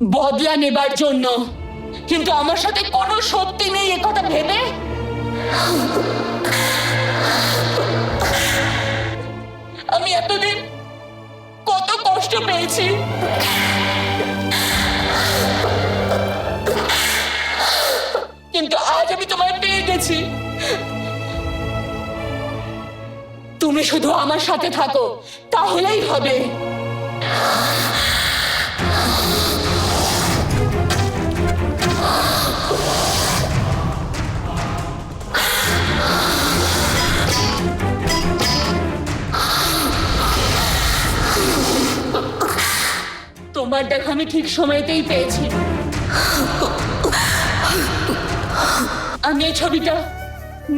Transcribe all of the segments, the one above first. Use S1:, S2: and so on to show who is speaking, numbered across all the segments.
S1: বদলা নেবার জন্য। কিন্তু আমার সাথে কোনো সত্যি নেই এ কথা ভেবে আমি এতদিন কত কষ্ট পেয়েছি। কিন্তু আজ আমি তোমায় পেয়ে গেছি। তুমি শুধু আমার সাথে থাকো, তাহলেই হবে। তোমার দেখা আমি ঠিক সময়তেই পেয়েছি। আমি এই ছবিটা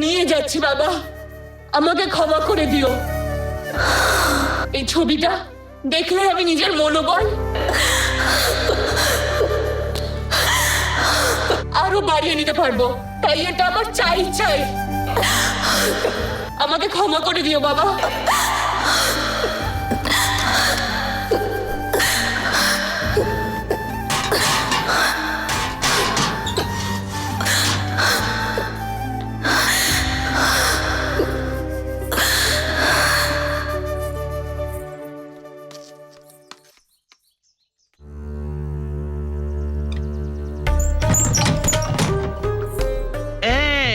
S1: নিয়ে যাচ্ছি বাবা, আমাকে ক্ষমা করে দিও। এই ছবিটা দেখলে আমি নিজের মনোবল আরো বাড়িয়ে নিতে পারবো, তাই এটা আমার চাই। আমাকে ক্ষমা করে দিও বাবা।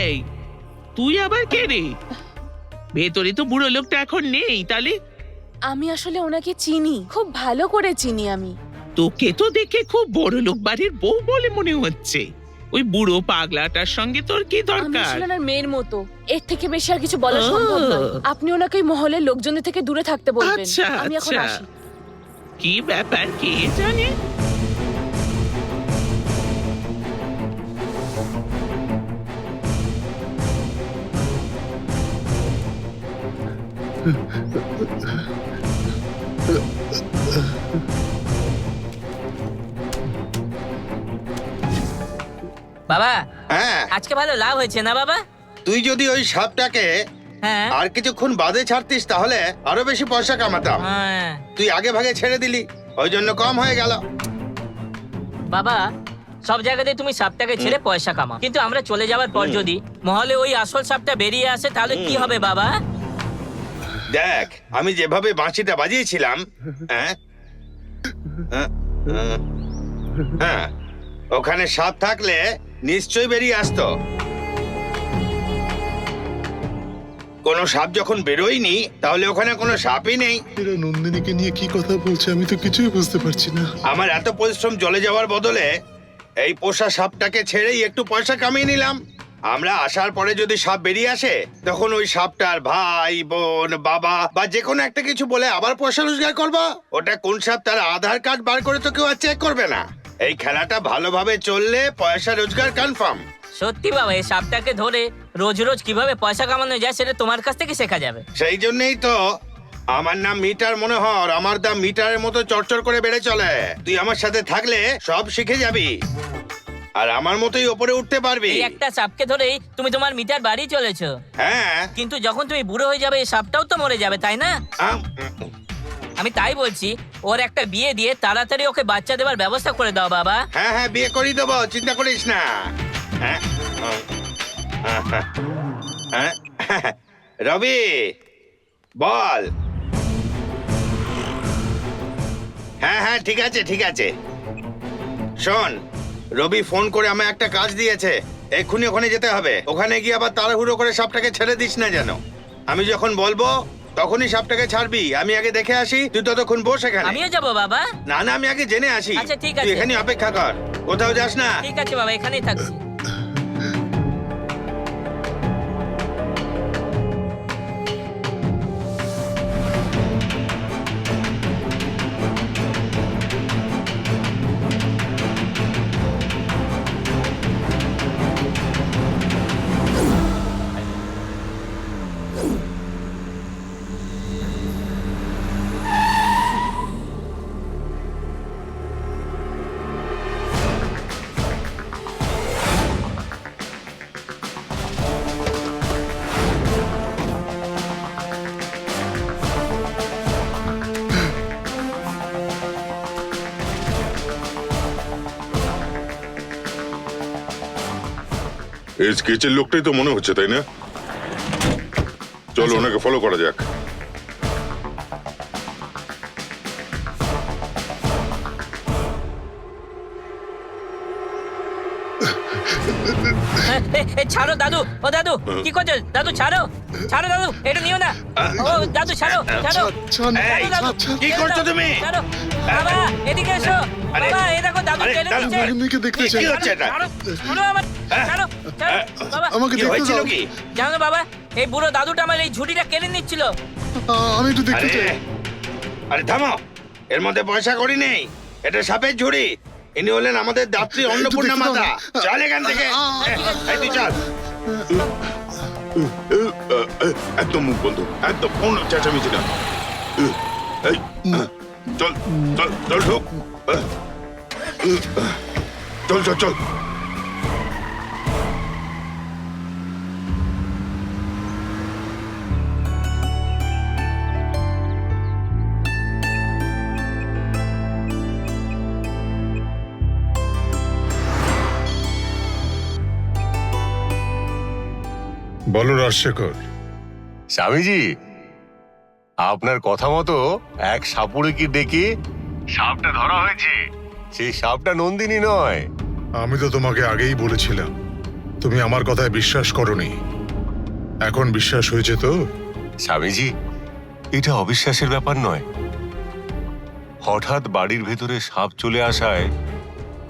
S2: এই তুই আবার কে রে? ভেতরে তো বুড়ো লোকটা এখন নেই, তাহলে
S3: আমি আসলে ওনাকে চিনি, খুব ভালো করে চিনি আমি।
S2: তোকে তো দেখে খুব বড় লোক বাড়ির বউ বলে মনে হচ্ছে। ওই বুড়ো পাগলাটার সঙ্গে তোর কি
S3: আমি
S2: দরকার?
S3: আসলে ওনার মেয়ের মতো, এর থেকে বেশি আর কিছু বলা সম্ভব নয়। আপনি ওনাকে ওই মহলের লোকজনের থেকে দূরে থাকতে বলবেন।
S2: আচ্ছা
S3: আমি এখন
S2: আচ্ছা,
S3: আসি।
S2: কি ব্যাপার কে জানে?
S4: বাবা,
S5: হ্যাঁ,
S4: আজকে ভালো লাভ হয়েছে না বাবা?
S5: তুই যদি ওই সাপটাকে
S4: হ্যাঁ
S5: আর কিছুক্ষণ বাদে ছাড়তিস তাহলে আরো বেশি পয়সা কামাতাম।
S4: হ্যাঁ
S5: তুই আগে ভাগে ছেড়ে দিলি, ওই জন্য কম হয়ে গেল।
S4: বাবা, সব জায়গাতে তুমি সাপটাকে ছেড়ে পয়সা কামাও, কিন্তু আমরা চলে যাওয়ার পর যদি মহলে ওই আসল সাপটা বেরিয়ে আসে তাহলে কি হবে বাবা?
S5: দেখ, আমি যেভাবে বাঁশিটা বাজিয়েছিলাম, হ্যাঁ হ্যাঁ, হ্যাঁ, ওখানে সাপ থাকলে নিশ্চয়ই বেরিয়ে আসতো। কোনো সাপ যখন বেরোয়নি তাহলে ওখানে কোনো সাপই নেই।
S6: এরা নন্দিনীকে নিয়ে কি কথা বলছে আমি তো কিছুই বুঝতে পারছি না।
S5: আমার এত পরিশ্রম চলে যাওয়ার বদলে এই পোষা সাপটাকে ছেড়েই একটু পয়সা কামিয়ে নিলাম। আমরা আসার পরে যদি সাপ বেরিয়ে আসে তখন ওই সাপটার ভাই বোন বাবা বা যে কোনো একটা কিছু বলে আবার পয়সা রোজগার করবা। ওটা কোন সাপ তার আধার কার্ড বার করে তো কেউ আর চেক করবে না। এই খেলাটা ভালোভাবে চললে পয়সা রোজগার কনফার্ম।
S4: সত্যি বাবা, এই সাপটাকে ধরে রোজ রোজ কিভাবে পয়সা কামানো যায় সেটা তোমার কাছ থেকে শেখা যাবে।
S5: সেই জন্যই তো আমার নাম মিটার মনোহর। আমার দাম মিটারের মতো চড়চড় করে বেড়ে চলে। তুই আমার সাথে থাকলে সব শিখে যাবি আর আমার মতোই ওপরে উঠতে পারবি।
S4: এই একটা সাপকে ধরেই তুমি তোমার মিটার বাড়ি চলেছো,
S5: হ্যাঁ,
S4: কিন্তু যখন তুমি বুড়ো হয়ে যাবে এই সাপটাও তো মরে যাবে, তাই না?
S5: আম,
S4: আমি তাই বলছি, ওর একটা বিয়ে দিয়ে তাড়াতাড়ি ওকে বাচ্চা দেওয়ার ব্যবস্থা করে দাও বাবা।
S5: হ্যাঁ হ্যাঁ, বিয়ে করিয়ে দেবো, চিন্তা করিস না। হ্যাঁ, হ্যাঁ, রবি বল। হ্যাঁ হ্যাঁ, ঠিক আছে ঠিক আছে। শোন, রবি ফোন করে আমায় একটা কাজ দিয়েছে, এক্ষুনি ওখানে যেতে হবে। ওখানে গিয়ে আবার তাড়াহুড়ো করে সাপটাকে ছেড়ে দিস না যেন। আমি যখন বলবো তখনই সাপটাকে ছাড়বি। আমি আগে দেখে আসি, তুই ততক্ষণ বস এখানে।
S4: আমিও যাবো বাবা।
S5: না না, আমি আগে জেনে আসি।
S4: আচ্ছা, ঠিক
S5: তুই
S4: আছে।
S5: এখানে অপেক্ষা কর, কোথাও যাস না।
S4: ঠিক আছে বাবা, এখানেই থাকছি।
S7: এই স্কেচের লোকটাই তো মনে হচ্ছে, তাই না? চলো ওনাকে ফলো করা যাক।
S4: ছাড়ো দাদু, ও দাদু কি করছো? দাদু ছাড়ো, ছাড়ো দাদু, এটা নিও না। ও দাদু ছাড়ো, ছাড়ো।
S5: এই,
S4: দাদু,
S5: কি করছো তুমি?
S4: ছাড়ো। বাবা এদিকে এসো।
S5: আরে,
S4: বাবা এই দেখো দাদু
S5: আরে,
S4: টেনে
S5: দাদু,
S4: নিচ্ছে।
S6: মেয়েকে দেখতে চাই।
S5: কি হচ্ছে এটা?
S4: ছাড়ো, ছাড়ো আমার, ছাড়ো, ছাড়ো। বাবা
S6: আমাকে
S5: কি
S6: দেখতে
S5: হয়েছিল
S6: দাও।
S5: কি?
S4: জানো বাবা, এই বুড়ো দাদুটা আমার এই ঝুড়িটা কেড়ে নিচ্ছিল।
S6: আমি একটু দেখতে
S5: আরে
S6: চাই।
S5: আরে থামো, এর মধ্যে পয়সা করি নেই, এটা সাপের ঝুড়ি। ইনি হলেন আমাদের দাত্রী অন্নপূর্ণা
S6: দেখতে দাও
S5: মাতা।
S6: না।
S5: চল এখান থেকে। এই তুই চল।
S7: একদম মুখ বন্ধ, একদম কোনো চেঁচামেচি না। এই, চল চল চল ঢোক। চল চল চল।
S6: বলো রাজশেখর।
S8: স্বামীজি, আপনার কথা মতো এক সাপুড়েকে ডেকে সাপটা ধরা হয়েছে। সেই সাপটা নন্দিনী নয়।
S6: আমি তো তোমাকে আগেই বলেছিলাম, তুমি আমার কথায় বিশ্বাস করনি। এখন বিশ্বাস হয়েছে তো?
S8: স্বামীজি, এটা অবিশ্বাসের ব্যাপার নয়। হঠাৎ বাড়ির ভেতরে সাপ চলে আসায়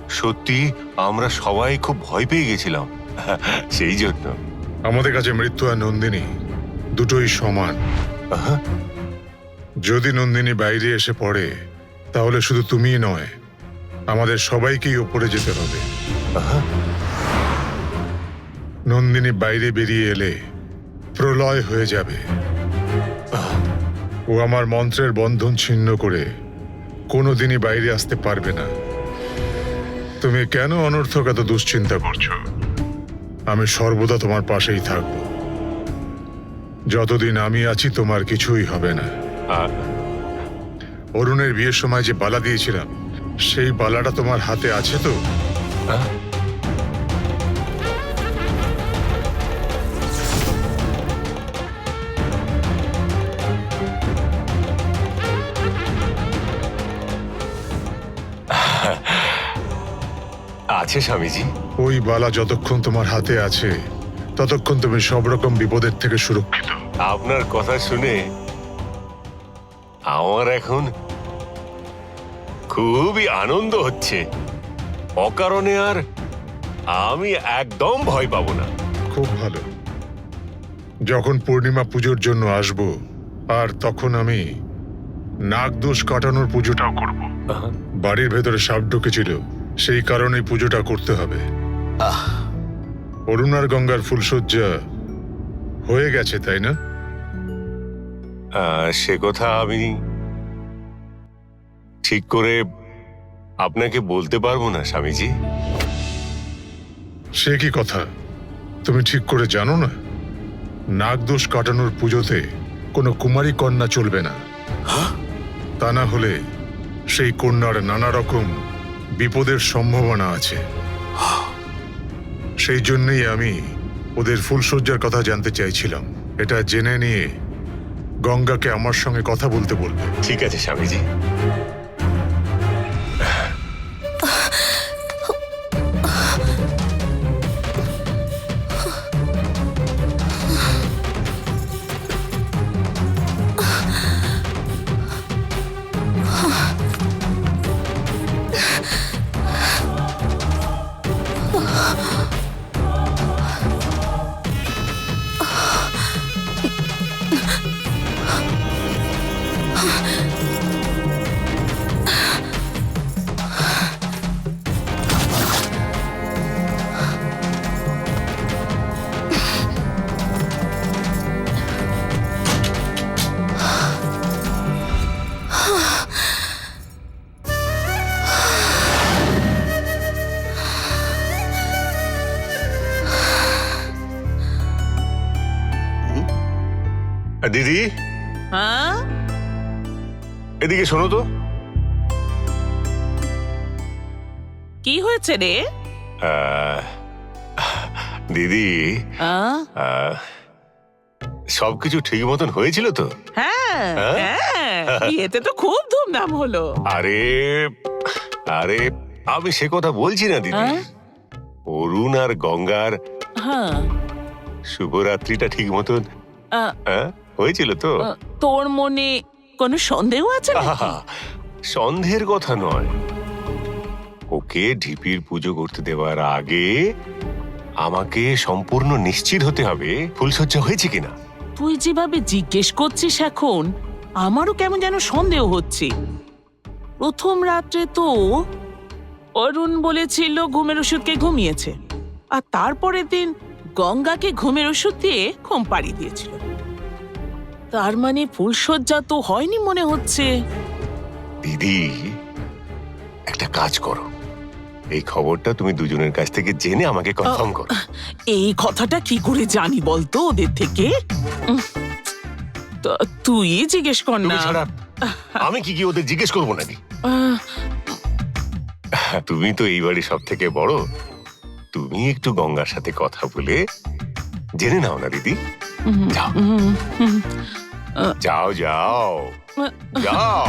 S8: সত্যি আমরা সবাই খুব ভয় পেয়ে গেছিলাম। সেই জন্য
S6: আমাদের কাছে মৃত্যু আর নন্দিনী দুটোই সমান।
S8: আহা,
S6: যদি নন্দিনী বাইরে এসে পড়ে তাহলে শুধু তুমিই নয়, আমাদের সবাইকেই ওপরে যেতে হবে।
S8: আহা,
S6: নন্দিনী বাইরে বেরিয়ে এলে প্রলয় হয়ে যাবে। ও আমার মন্ত্রের বন্ধন ছিন্ন করে কোনোদিনই বাইরে আসতে পারবে না। তুমি কেন অনর্থক এত দুশ্চিন্তা করছো? আমি সর্বদা তোমার পাশেই থাকব। যতদিন আমি আছি তোমার কিছুই হবে না।
S8: আ-
S6: অরুণের বিয়ের সময় যে বালা দিয়েছিলাম, সেই বালাটা তোমার হাতে আছে তো?
S8: আ- আছে স্বামীজি।
S6: ওই বালা যতক্ষণ তোমার হাতে আছে ততক্ষণ তুমি সব রকম বিপদের থেকে সুরক্ষিত।
S8: আপনার কথা শুনে আমার এখন খুবই আনন্দ হচ্ছে। অকারণে আর আমি একদম ভয় পাবো না।
S6: খুব ভালো। যখন পূর্ণিমা পুজোর জন্য আসব, আর তখন আমি নাগদোষ কাটানোর পুজোটাও করব।
S8: আহা,
S6: বাড়ির ভেতরে সাপ ঢুকেছিল, সেই কারণেই পুজোটা করতে হবে। অরুণার গঙ্গার ফুলশয্যা হয়ে গেছে, তাই না?
S8: সে কথা আমি ঠিক করে আপনাকে বলতে পারবো না স্বামীজি।
S6: সে কি কথা, তুমি ঠিক করে জানো না? নাগদোষ কাটানোর পুজোতে কোনো কুমারী কন্যা চলবে না। তা না হলে সেই কন্যার নানা রকম বিপদের সম্ভাবনা আছে। সেই জন্যই আমি ওদের ফুলশয্যার কথা জানতে চাইছিলাম। এটা জেনে নিয়ে গঙ্গাকে আমার সঙ্গে কথা বলতে বলবে।
S8: ঠিক আছে স্বামীজি। দিদি,
S2: হ্যাঁ,
S8: এদিকে শোনো তো।
S2: কি হয়েছে রে?
S8: দিদি
S2: আহ,
S8: সবকিছু ঠিক মতন হয়েছিল তো?
S2: হ্যাঁ হ্যাঁ, বিয়েতে তো খুব ধুমধাম হলো।
S8: আরে আরে আমি সে কথা বলছি না দিদি।
S2: হ্যাঁ?
S8: অরুণ আর গঙ্গার
S2: হ্যাঁ,
S8: শুভরাত্রিটা ঠিক মতন
S2: আহ,
S8: হয়েছিল তো?
S2: তোর মনে কোনো সন্দেহ আছে নাকি?
S8: আহা, সন্দেহের কথা নয়, ওকে ঢিপির পুজো করতে দেওয়ার আগে আমাকে সম্পূর্ণ নিশ্চিত হতে হবে ফুলসজ্জা হয়েছে কিনা।
S2: তুই যেভাবে জিজ্ঞেস করছিস এখন, আমারও কেমন যেন সন্দেহ হচ্ছে। প্রথম রাত্রে তো অরুণ বলেছিল ঘুমের ওষুধকে ঘুমিয়েছে, আর তারপরের দিন গঙ্গাকে ঘুমের ওষুধ দিয়ে ঘুম পাড়িয়ে দিয়েছিল। তার মানে ফুলসজ্জা তো হয়নি মনে হচ্ছে।
S8: দিদি একটা কাজ করো, এই খবরটা তুমি দুজনের কাছ থেকে জেনে আমাকে কনফার্ম করো।
S2: এই কথাটা কি করে জানি বলতো ওদের থেকে? তা তুই জিজ্ঞেস কর
S8: তুমি
S2: না।
S8: ছাড়া আমি কি ওদের জিজ্ঞেস করবো নাকি?
S2: আহ,
S8: তুমি তো এই বাড়ির সব থেকে বড়, তুমি একটু গঙ্গার সাথে কথা বলে জেনে নাও না দিদি। যাও যাও যাও যাও।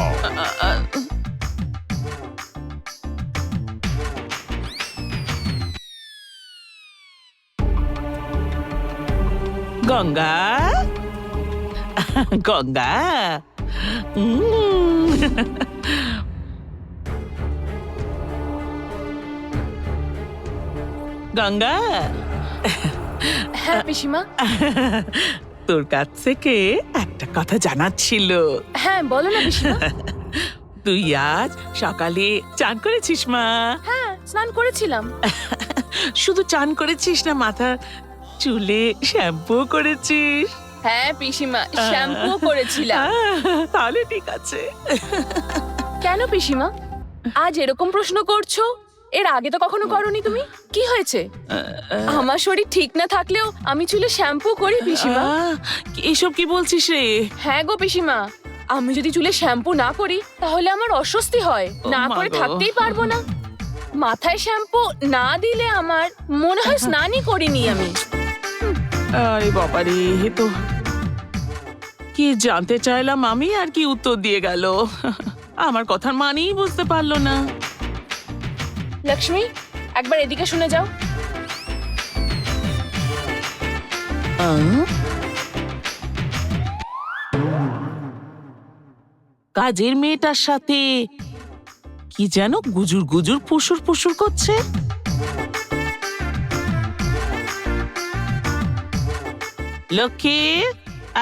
S2: গঙ্গা গঙ্গা, উম। গঙ্গা,
S3: হ্যাঁ পিসিমা।
S2: তোর কাছ থেকে একটা কথা জানার ছিল।
S3: হ্যাঁ বলো না পিসিমা।
S2: তুই আজ সকালে চান করেছিস মা?
S3: হ্যাঁ স্নান করেছিলাম।
S2: শুধু চান করেছিস না, মাথার চুলে শ্যাম্পু করেছিস?
S3: হ্যাঁ পিসিমা, শ্যাম্পু করেছিলাম।
S2: তাহলে ঠিক আছে।
S3: কেন পিসিমা আজ এরকম প্রশ্ন করছো? এর আগে তো কখনো করনি তুমি। কি হয়েছে? আমার শরীর ঠিক না থাকলেও আমি চুলে শ্যাম্পু করি পিসিমা।
S2: এসব কি বলছিস রে?
S3: হ্যাঁ গো পিসিমা, আমি যদি চুলে শ্যাম্পু না করি তাহলে আমার অস্বস্তি হয়, না
S2: মা
S3: করে
S2: গো।
S3: থাকতেই পারবো না। মাথায় শ্যাম্পু না দিলে আমার মনে হয় স্নানই করিনি আমি।
S2: আরে বাবা রে, এ তো কি জানতে চাইলাম আমি, আর কি উত্তর দিয়ে গেল। আমার কথার মানেই বুঝতে পারলো না।
S3: লক্ষ্মী একবার এদিকে শুনে যাও।
S2: কাজের মেয়েটার সাথে কি যেন গুজুর গুজুর ফুসুর ফুসুর করছে। লক্ষ্মী,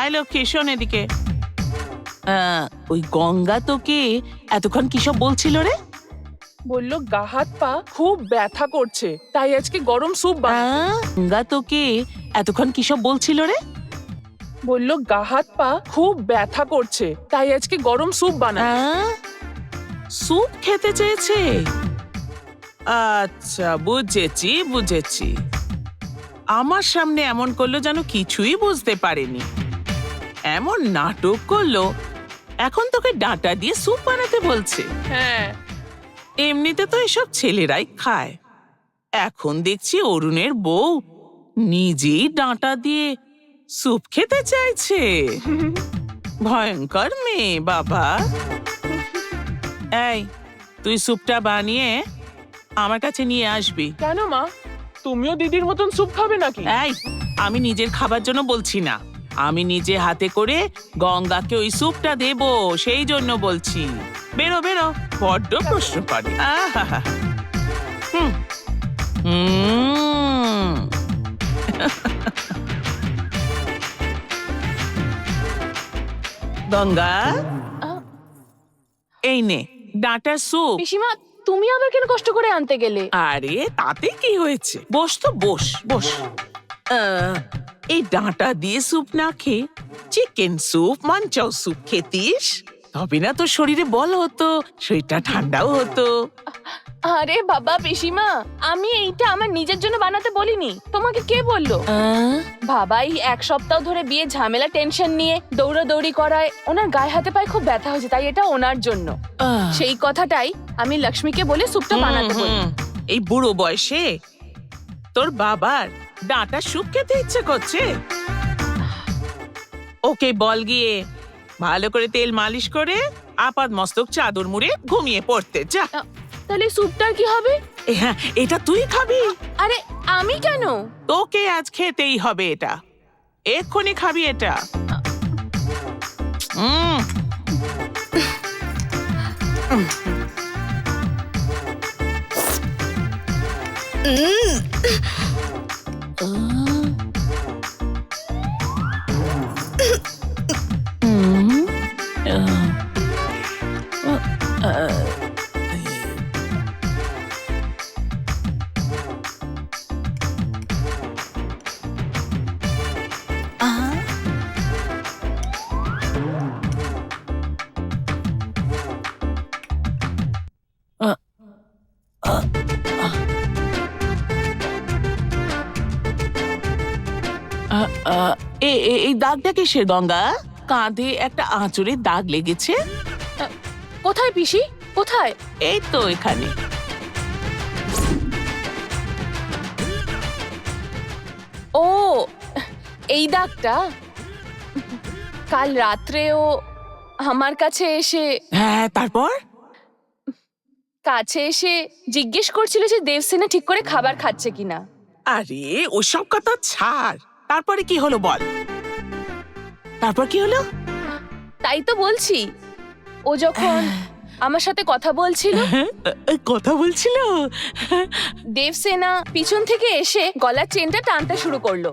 S2: আয় লক্ষ্মী, শোন এদিকে। ওই গঙ্গা তোকে এতক্ষণ কি সব বলছিল রে?
S9: বললো গা হাত পা খুব ব্যথা করছে, তাই আজকে গরম স্যুপ
S2: গঙ্গা তোকে এতক্ষণ কি সব বলছিল রে?
S9: বললো গা হাত পা খুব ব্যথা করছে, তাই আজকে গরম স্যুপ বানা।
S2: স্যুপ খেতে চেয়েছে? আচ্ছা, বুঝেছি বুঝেছি। আমার সামনে এমন করলো যেন কিছুই বুঝতে পারেনি, এমন নাটক করলো এখন তোকে ডাঁটা দিয়ে স্যুপ বানাতে বলছে।
S9: হ্যাঁ
S2: এমনিতে তো এসব ছেলেরাই খায়, এখন দেখছি অরুণের বউ নিজেই ডাঁটা দিয়ে স্যুপ খেতে চাইছে। ভয়ঙ্কর মেয়ে বাবা। এই, তুই স্যুপটা বানিয়ে আমার কাছে নিয়ে আসবি।
S9: কেন মা, তুমিও দিদির মতন স্যুপ খাবে নাকি?
S2: এই, আমি নিজের খাবার জন্য বলছি না, আমি নিজে হাতে করে গঙ্গাকে ওই স্যুপটা দেব সেই জন্য বলছি। বেরো বেরো, বড্ড প্রশ্ন করে। আহা, হুম হুম। গঙ্গা, এই নে ডাঁটার স্যুপ।
S3: পিসিমা তুমি আবার কেন কষ্ট করে আনতে গেলে?
S2: আরে তাতে কি হয়েছে, বস তো বস বস। এই ডাঁটা দিয়ে স্যুপ না খেয়ে চিকেন স্যুপ, মাঞ্চাও স্যুপ খেতিস, তবে না তোর শরীরে বল হতো, শরীরটা ঠান্ডাও হতো।
S3: আরে বাবা পিসিমা, আমি এইটা আমার নিজের জন্য বানাতে বলিনি, তোমাকে কে বললো? বাবাই এক সপ্তাহ ধরে বিয়ে ঝামেলা টেনশন নিয়ে দৌড়াদৌড়ি করায় ওনার গায়ে হাতে পায়ে খুব ব্যথা হয়েছে, তাই এটা ওনার জন্য। সেই কথাটাই আমি লক্ষ্মীকে বলে স্যুপটা বানাতে বলি।
S2: এই বুড়ো বয়সে তোর বাবার ডাঁটা স্যুপ খেতে ইচ্ছে করছে। ওকে বল গিয়ে ভালো করে তেল মালিশ করে আপাদ মস্তক চাদর মুড়ে ঘুমিয়ে পড়তে যা।
S3: তাহলে স্যুপটার কি হবে?
S2: হ্যাঁ, এটা তুই খাবি?
S3: আরে আমি কেন?
S2: তোকে আজ খেতেই হবে এটা, এক্ষুনি খাবি এটা। উম, এই দাগটা কিসের গঙ্গা? কাঁধে একটা আঁচড়ের দাগ লেগেছে।
S3: কোথায় পিসি, কোথায়?
S2: এই তো এখানে।
S3: ও, এই দাগটা কাল রাত্রেও আমার কাছে এসে
S2: হ্যাঁ, তারপর
S3: জিজ্ঞেস করছিল যে দেবসেনা ঠিক করে খাবার খাচ্ছে কিনা।
S2: আরে ওসব কথা ছাড়, তারপরে কি হলো বল। তারপর কি হলো?
S3: তাই তো বলছি, ও যখন আমার সাথে কথা বলছিল,
S2: কথা বলছিল,
S3: দেবসেনা পিছন থেকে এসে গলার চেনটা টানতে শুরু করলো।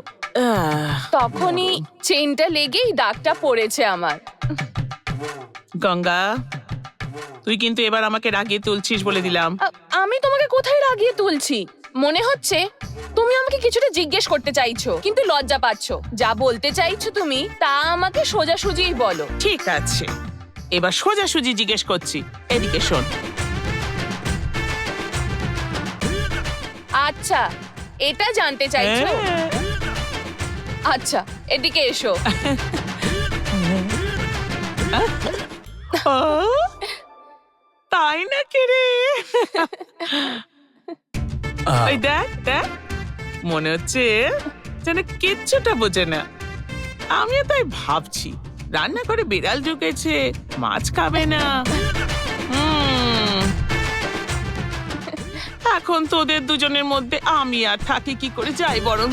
S3: তখনই চেনটা লেগেই দাগটা পড়েছে আমার।
S2: গঙ্গা, তুই কিন্তু এবার আমাকে রাগিয়ে তুলছিস বলে দিলাম।
S3: আমি তোমাকে কোথায় রাগিয়ে তুলছি? মনে হচ্ছে তুমি আমাকে কিছুটা জিজ্ঞেস করতে চাইছো, কিন্তু লজ্জা পাচ্ছো। যা বলতে চাইছো তুমি তা আমাকে সোজাসুজিই বলো।
S2: ঠিক আছে, এবার সোজাসুজি জিজ্ঞেস করছি, এদিকে শোন।
S3: আচ্ছা, এটা জানতে চাইছো?
S2: হ্যাঁ।
S3: আচ্ছা, এদিকে এসো।
S2: তাই নাকি রে? ওই দেখ দেখ, মনে হচ্ছে যেন কিচ্ছুটা বোঝে না। আমিও তাই ভাবছি, রান্না করে বিড়াল ঢুকেছে, মাছ খাবে না। এখন তোদের দুজনের মধ্যে আমি আর থাকি কি করে, যাই বরং।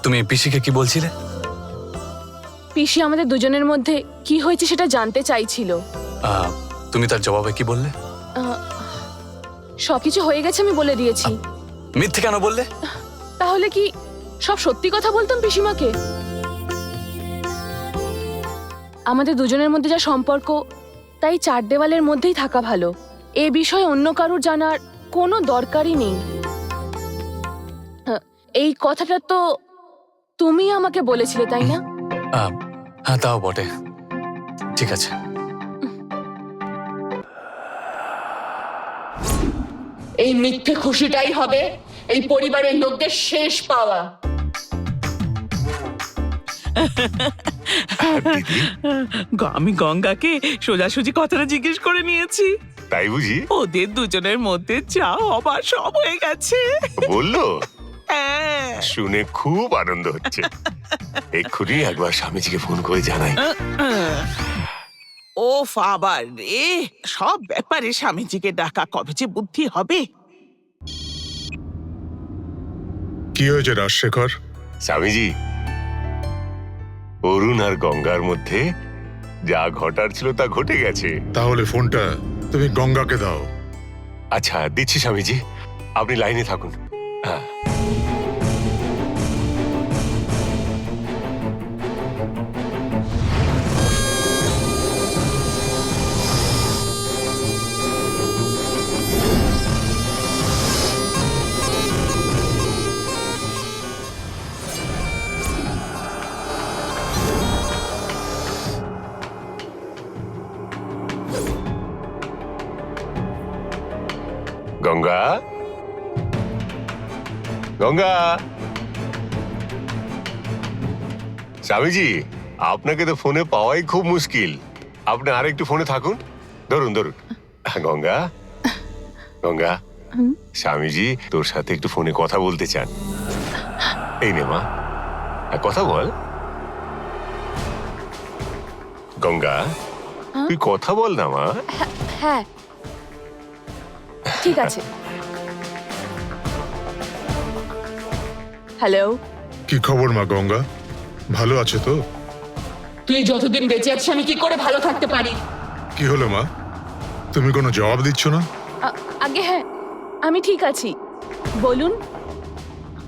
S10: তুমি পিসিকে কি বলছিলে?
S3: পিসি আমাদের দুজনের মধ্যে কি হয়েছে সেটা জানতে চাইছিল।
S10: তুমি তার জবাবে কি বললে?
S3: সবকিছু হয়ে গেছে আমি বলে দিয়েছি।
S10: মিথ্যে কেন বললে?
S3: তাহলে কি সব সত্যি কথা বলতাম পিসিমাকে? আমাদের দুজনের মধ্যে যা সম্পর্ক, তাই চার দেওয়ালের মধ্যেই থাকা ভালো। এ বিষয়ে অন্য কারোর জানার কোনো দরকারই নেই। এই কথাটা তো তুমি আমাকে বলেছিলে, তাই না?
S10: হ্যাঁ, তাও বটে। ঠিক আছে।
S1: এই মিথ্যে খুশিটাই হবে এই পরিবারের লোকদের শেষ পাওয়া।
S2: আমি গঙ্গাকে সোজাসুজি কথাটা জিজ্ঞেস করে নিয়েছি।
S8: তাই বুঝি?
S2: ওদের দুজনের মধ্যে যা হবার সব হয়ে গেছে।
S8: বললো?
S2: হ্যাঁ।
S8: শুনে খুব আনন্দ হচ্ছে। এক্ষুনি একবার স্বামীজিকে ফোন করে জানাই।
S2: ও আবার রে, সব ব্যাপারে স্বামীজিকে ডাকা কবে যে বুদ্ধি হবে।
S6: কি হয়েছে রাজশেখর?
S8: স্বামীজি, অরুণ আর গঙ্গার মধ্যে যা ঘটার ছিল তা ঘটে গেছে।
S6: তাহলে ফোনটা তুমি গঙ্গাকে দাও।
S8: আচ্ছা, দিচ্ছি স্বামীজি, আপনি লাইনে থাকুন। হ্যাঁ। গঙ্গা, গঙ্গা, স্বামীজি আপনাকে তো ফোনে পাওয়াই খুব মুশকিল। আপনি আর একটু ফোনে থাকুন। ধরুন ধরুন। গঙ্গা, গঙ্গা, স্বামীজি তোর সাথে একটু ফোনে কথা বলতে চান। এই নে মা, কথা বল। গঙ্গা, তুই কথা বল না মা।
S3: হ্যাঁ ঠিক আছে। হ্যালো।
S6: কি খবর মা গঙ্গা, ভালো আছে তো?
S1: তুই যতদিন বেঁচে আছিস আমি কি করে ভালো থাকতে পারি?
S6: কি হলো মা, তুমি কোনো জবাব দিচ্ছ না?
S3: আগে হ্যাঁ, আমি ঠিক আছি, বলুন।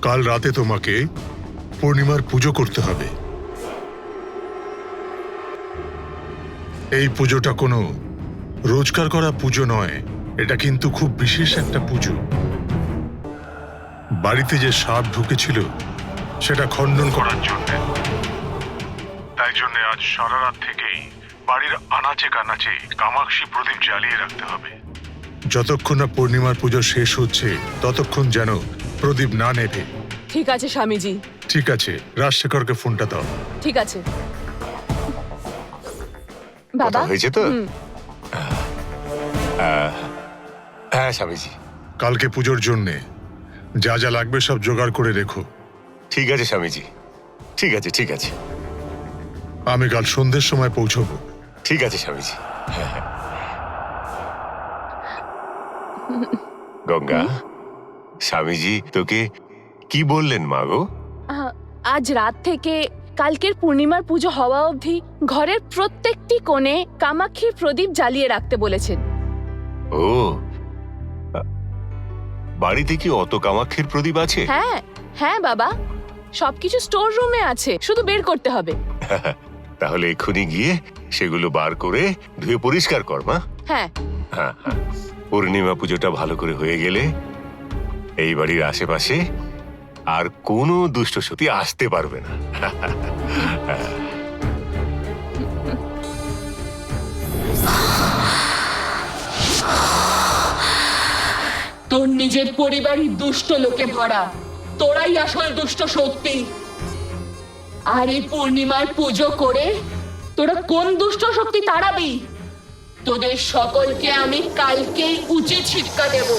S6: কাল রাতে তোমাকে পূর্ণিমার পুজো করতে হবে। এই পুজোটা কোনো রোজকার করা পুজো নয়, এটা কিন্তু খুব বিশেষ একটা পুজো। বাড়িতে যে সাপ ঢুকেছিল সেটা খণ্ডন করার জন্য। তাই জন্য আজ সারা রাত থেকেই বাড়ির আনাচে কানাচে কামাক্ষী প্রদীপ জ্বালিয়ে রাখতে হবে। যতক্ষণ না পূর্ণিমার পুজো শেষ হচ্ছে ততক্ষণ যেন প্রদীপ না নেভে।
S3: ঠিক আছে স্বামীজি।
S6: ঠিক আছে, রাজশেখরকে ফোনটা দাও।
S3: ঠিক আছে
S8: কথা
S3: বাবা।
S8: হয়েছে তো? হ্যাঁ স্বামীজি।
S6: কালকে পুজোর জন্যে যা যা লাগবে সব জোগাড় করে রেখো।
S8: ঠিক আছে স্বামীজি, ঠিক আছে ঠিক আছে।
S6: আমি কাল সন্ধ্যের সময় পৌঁছবো।
S8: ঠিক আছে স্বামীজি। গঙ্গা, স্বামীজি তোকে কি বললেন মা গো?
S3: আজ রাত থেকে কালকের পূর্ণিমার পুজো হওয়া অবধি ঘরের প্রত্যেকটি কোণে কামাক্ষীর প্রদীপ জ্বালিয়ে রাখতে বলেছেন।
S8: ও, বাড়িতে কি অত কামাক্ষীর প্রদীপ আছে?
S3: হ্যাঁ হ্যাঁ বাবা, সবকিছু স্টোর রুমে আছে, শুধু বের করতে হবে।
S8: তাহলে এক্ষুনি গিয়ে সেগুলো বার করে ধুয়ে পরিষ্কার কর মা।
S3: হ্যাঁ
S8: হ্যাঁ হ্যাঁ। পূর্ণিমা পুজোটা ভালো করে হয়ে গেলে এই বাড়ির আশেপাশে আর কোনো দুষ্ট শক্তি আসতে পারবে না।
S1: তোর নিজের পরিবারই দুষ্ট লোকে ভরা, তোরাই আসল দুষ্ট শক্তি। আর এই পূর্ণিমার পুজো করে তোরা কোন দুষ্ট শক্তি তাড়াবি? তোদের সকলকে আমি কালকেই উচিত শিক্ষা দেব।